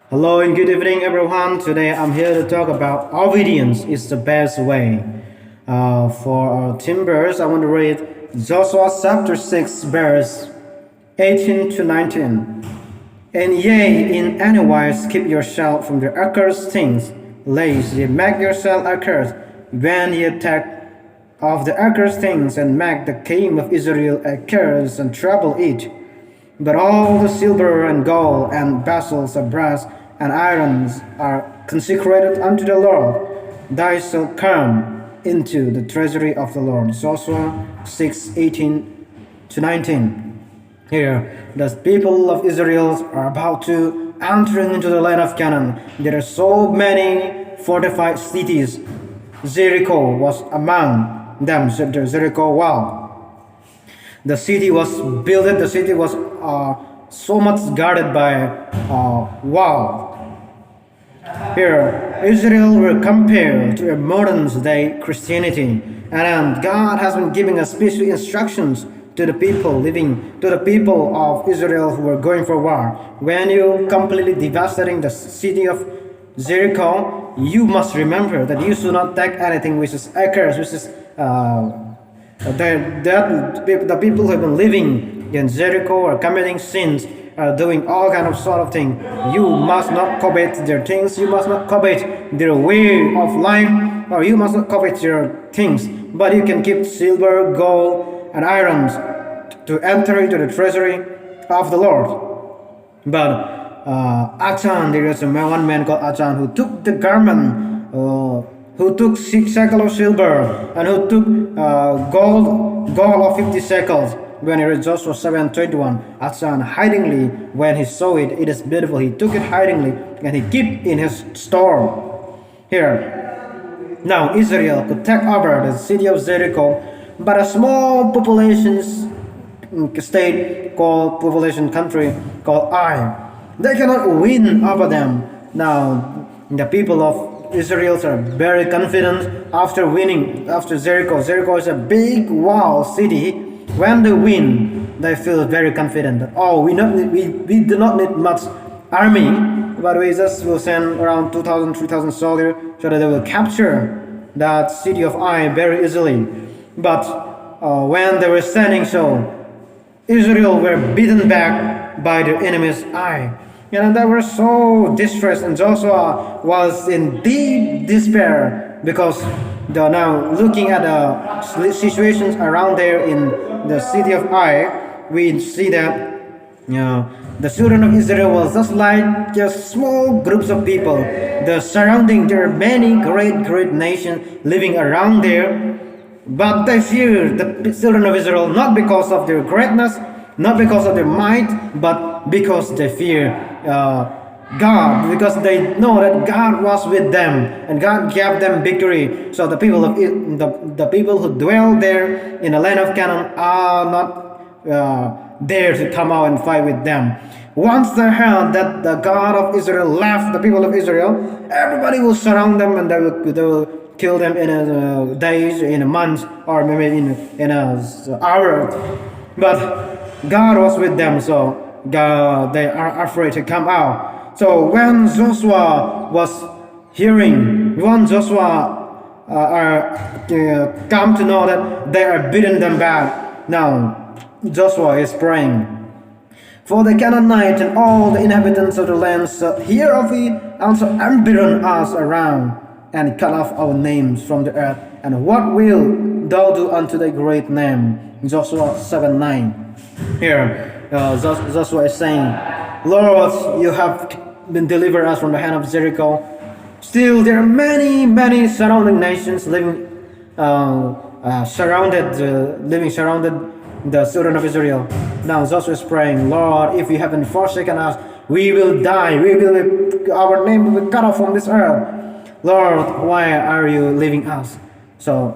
Hello and good evening, everyone. Today I'm here to talk about obedience is the best way. For our timbers, I want to read Joshua chapter 6, verse 18 to 19. And ye in any wise keep yourself from the accursed things, lest ye make yourself accursed when ye take of the accursed things and make the king of Israel accursed and trouble it. But all the silver and gold and vessels of brass and irons are consecrated unto the Lord. Thou shalt come into the treasury of the Lord. Joshua 6:18 to 19. Here, the people of Israel are about to enter into the land of Canaan. There are so many fortified cities. Jericho was among them, the Jericho wall. The city was built, the city was so much guarded by wall. Here, Israel were compared to a modern day Christianity, and God has been giving us special instructions to the people of Israel who were going for war. When you completely devastating the city of Jericho, you must remember that you should not take anything which is accursed, which is the people who have been living in Jericho or committing sins are doing all kind of sort of thing. You must not covet their things. You must not covet their way of life, or you must not covet their things. But you can keep silver, gold, and irons to enter into the treasury of the Lord. But Achan, there is one man called Achan who took the garment. Who took 6 shekels of silver, and who took gold of 50 shekels. When he read Joshua 7:21, Achan hidingly, when he saw it, it is beautiful, he took it hidingly, and he kept in his store. Here, now Israel could take over the city of Jericho, but a small population country called Ai, they cannot win over them. Now, the people of Israelites are very confident after winning after Jericho. Jericho is a big wall city. When they win, they feel very confident that we do not need much army, but we just will send around 2,000, 3,000 soldiers so that they will capture that city of Ai very easily. But when they were standing so, Israel were beaten back by their enemies Ai. And they were so distressed, and Joshua was in deep despair because now looking at the situations around there in the city of Ai, we see that the children of Israel was just like just small groups of people. The surrounding, there are many great nations living around there, but they fear the children of Israel not because of their greatness, not because of their might, but because they fear God, because they know that God was with them and God gave them victory. So the people of the people who dwell there in the land of Canaan are not there to come out and fight with them. Once they heard that the God of Israel left the people of Israel, everybody will surround them, and they will kill them in a days, in a month, or maybe in a hour. But God was with them, so they are afraid to come out. So when Joshua come to know that they are beating them back, now Joshua is praying for the Canaanites and all the inhabitants of the land. So hear of it, also embitter us around, and cut off our names from the earth. And what will thou do unto thy great name? Joshua 7:9. Here, Joshua is saying, Lord, you have been delivered us from the hand of Jericho. Still, there are many surrounding nations living surrounded the children of Israel. Now Joshua is praying, Lord, if you haven't forsaken us, we will die. Our name will be cut off from this earth. Lord, why are you leaving us? So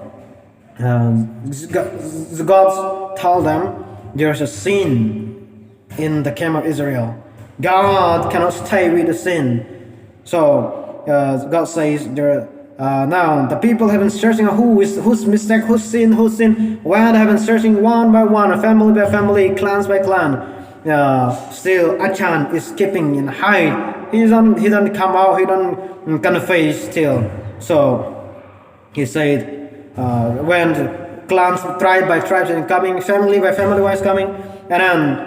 God told them there's a sin in the camp of Israel. God cannot stay with the sin. So God says now the people have been searching whose mistake, whose sin. When they have been searching one by one, family by family, clans by clan. Still Achan is keeping in hide He don't come out. He don't confess still. So he said, when clans, tribe by tribes, and coming, family by family wise coming, and then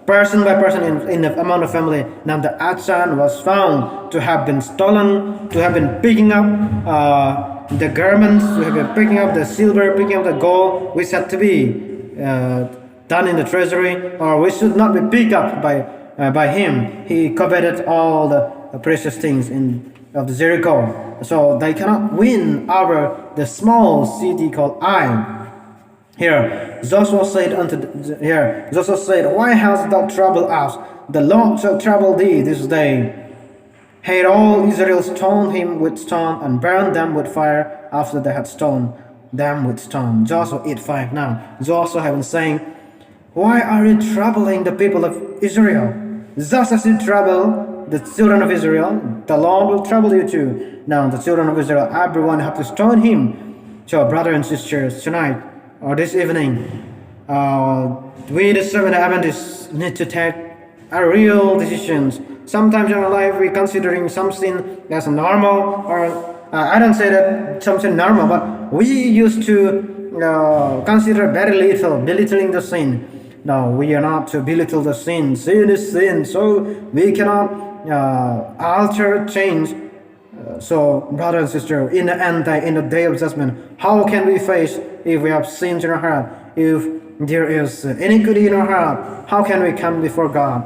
person by person in the amount of family. Now the Achan was found to have been stolen, to have been picking up the garments, to have been picking up the silver, picking up the gold, which had to be done in the treasury, or which should not be picked up by him. He coveted all the precious things of the Jericho, so they cannot win over the small city called Ai. Here Joshua said, "Why hast thou troubled us? The Lord shall trouble thee this day." Had all Israel stoned him with stone and burned them with fire after they had stoned them with stone. Joshua 8:5. Now Joshua had been saying, "Why are you troubling the people of Israel? Just as you trouble the children of Israel, the Lord will trouble you too." Now the children of Israel, everyone have to stone him. So brothers and sisters, tonight or this evening, we the Seventh Adventists need to take a real decisions. Sometimes in our life we considering something as normal, or I don't say that something normal, but we used to consider very little, belittling the sin. No, we are not to belittle the sin. Sin is sin, so we cannot alter, change. So, brother and sister, in the day of judgment, how can we face if we have sins in our heart? If there is iniquity in our heart, how can we come before God?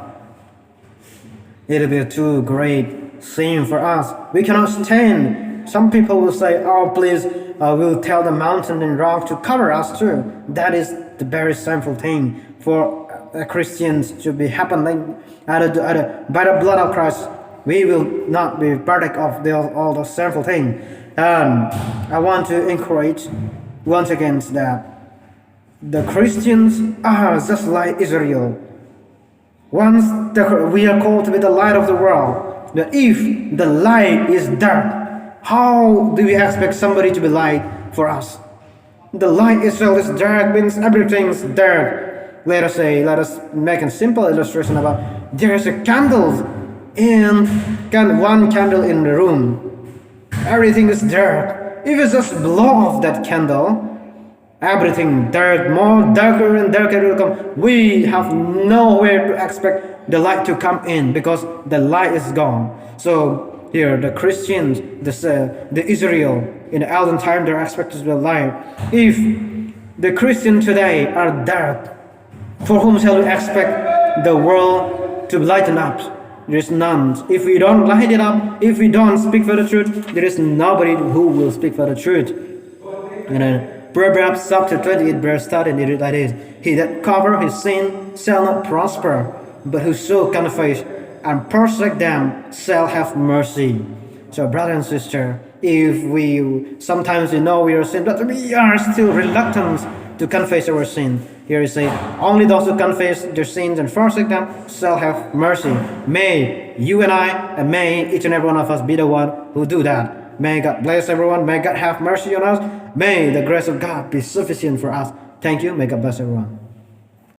It will be too great sin for us. We cannot stand. Some people will say, "Oh, please, we'll tell the mountain and rock to cover us too." That is the very sinful thing for Christians to be happening by the blood of Christ. We will not be partaker of all those sinful things. And I want to encourage once again that the Christians are just like Israel. Once we are called to be the light of the world, but if the light is dark, how do we expect somebody to be light for us? The light itself is dark, means everything's dark. Let us make a simple illustration about there is a candle and one candle in the room. Everything is dark. If you just blow off that candle, everything dark, more darker and darker will come. We have nowhere to expect the light to come in because the light is gone. So here the Christians, the Israel in the olden time, they're expected to be light. If the Christians today are dark, for whom shall we expect the world to lighten up? There is none. If we don't light it up, if we don't speak for the truth, there is nobody who will speak for the truth. And then Proverbs chapter 28 verse 13, it is like this: "He that cover his sin shall not prosper, but whoso confess and forsake them shall have mercy." So brother and sister, if we sometimes we know we are sin, but we are still reluctant to confess our sin. Here it says, only those who confess their sins and forsake them shall have mercy. May you and I, and may each and every one of us be the one who do that. May God bless everyone. May God have mercy on us. May the grace of God be sufficient for us. Thank you. May God bless everyone.